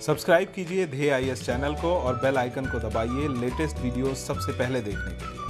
Subscribe कीजिए ध्येय IAS channel को और बेल आइकन को दबाइए लेटेस्ट वीडियोस सबसे पहले देखने के लिए।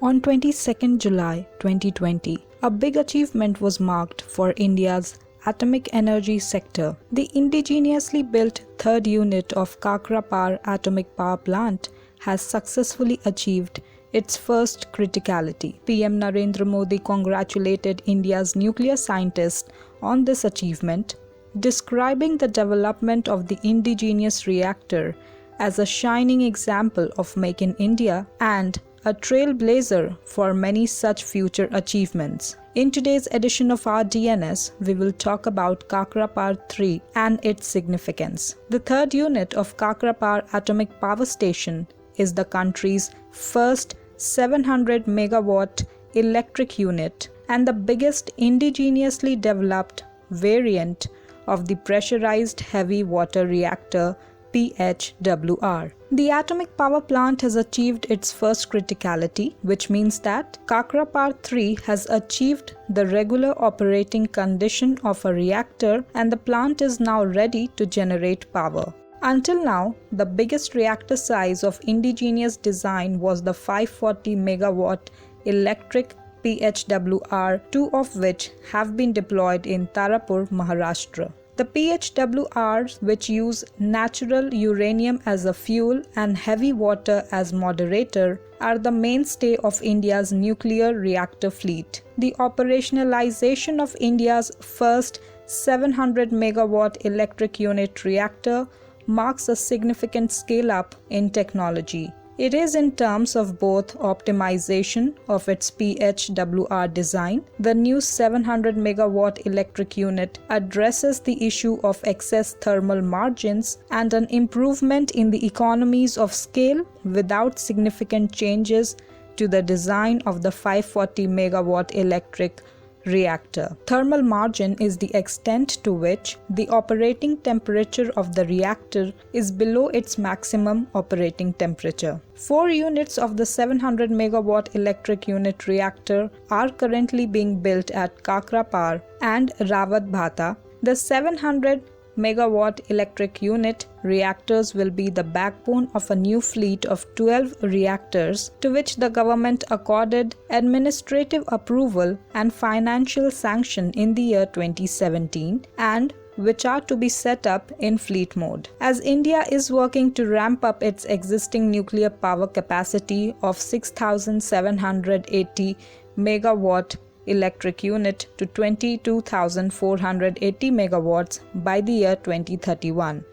On 22nd July 2020, a big achievement was marked for India's atomic energy sector. The indigenously built third unit of Kakrapar Atomic Power Plant has successfully achieved its first criticality. PM Narendra Modi congratulated India's nuclear scientists on this achievement, describing the development of the indigenous reactor as a shining example of Make in India and a trailblazer for many such future achievements. In today's edition of our DNS, we will talk about Kakrapar 3 and its significance. The third unit of Kakrapar Atomic Power Station is the country's first 700 megawatt electric unit and the biggest indigenously developed variant of the pressurized heavy water reactor PHWR. The atomic power plant has achieved its first criticality, which means that Kakrapar 3 has achieved the regular operating condition of a reactor and the plant is now ready to generate power. Until now, the biggest reactor size of indigenous design was the 540 megawatt electric PHWR, two of which have been deployed in Tarapur, Maharashtra. The PHWRs, which use natural uranium as a fuel and heavy water as moderator, are the mainstay of India's nuclear reactor fleet. The operationalization of India's first 700 megawatt electric unit reactor marks a significant scale-up in technology. It is in terms of both optimization of its PHWR design. The new 700 megawatt electric unit addresses the issue of excess thermal margins and an improvement in the economies of scale without significant changes to the design of the 540 megawatt electric reactor. Thermal margin is the extent to which the operating temperature of the reactor is below its maximum operating temperature. 4 units of the 700 megawatt electric unit reactor are currently being built at Kakrapar and Rawat. The 700 megawatt electric unit reactors will be the backbone of a new fleet of 12 reactors to which the government accorded administrative approval and financial sanction in the year 2017 and which are to be set up in fleet mode. As India is working to ramp up its existing nuclear power capacity of 6,780 megawatt electric unit to 22,480 megawatts by the year 2031.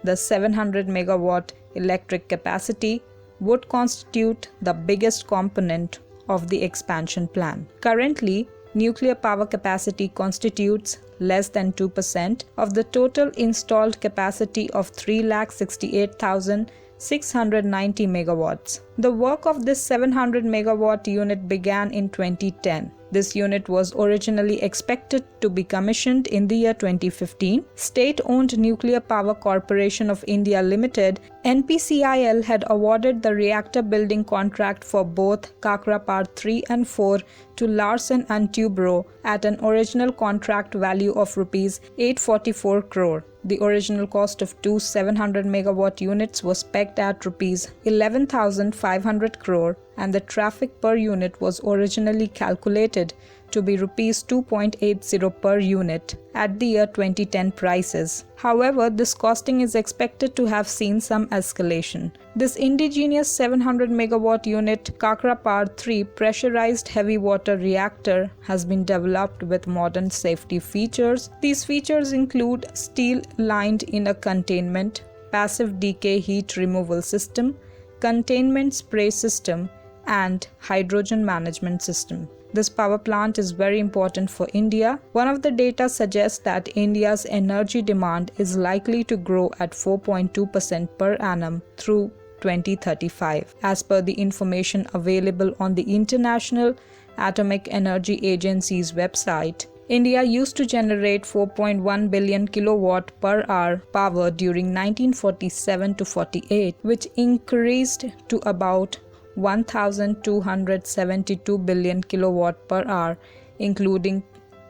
The 700 megawatt electric capacity would constitute the biggest component of the expansion plan. Currently, nuclear power capacity constitutes less than 2% of the total installed capacity of 3,68,690 megawatts. The work of this 700 megawatt unit began in 2010. This unit was originally expected to be commissioned in the year 2015. State-owned Nuclear Power Corporation of India Limited (NPCIL) had awarded the reactor building contract for both Kakrapar 3 and 4 to Larsen & Toubro at an original contract value of Rs 844 crore. The original cost of two 700 megawatt units was pegged at Rs 11,500 crore and the traffic per unit was originally calculated to be Rs 2.80 per unit at the year 2010 prices. However, this costing is expected to have seen some escalation. This indigenous 700 megawatt unit Kakrapar 3 pressurized heavy water reactor has been developed with modern safety features. These features include steel lined inner containment, passive decay heat removal system, containment spray system, and hydrogen management system. This power plant is very important for India. One of the data suggests that India's energy demand is likely to grow at 4.2% per annum through 2035. As per the information available on the International Atomic Energy Agency's website, India used to generate 4.1 billion kilowatt per hour power during 1947 to 48, which increased to about 1,272 billion kilowatt per hour, including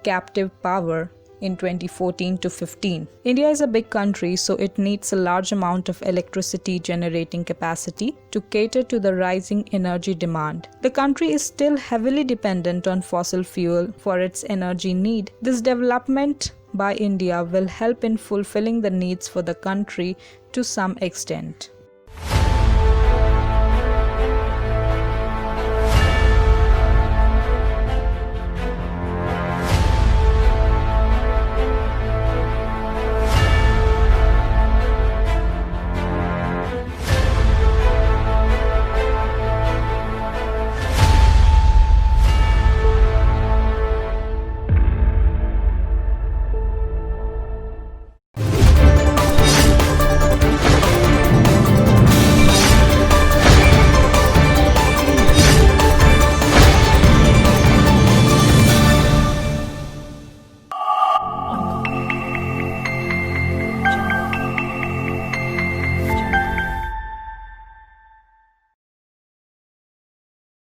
captive power in 2014 to 15. India is a big country, so it needs a large amount of electricity generating capacity to cater to the rising energy demand. The country is still heavily dependent on fossil fuel for its energy need. This development by India will help in fulfilling the needs for the country to some extent.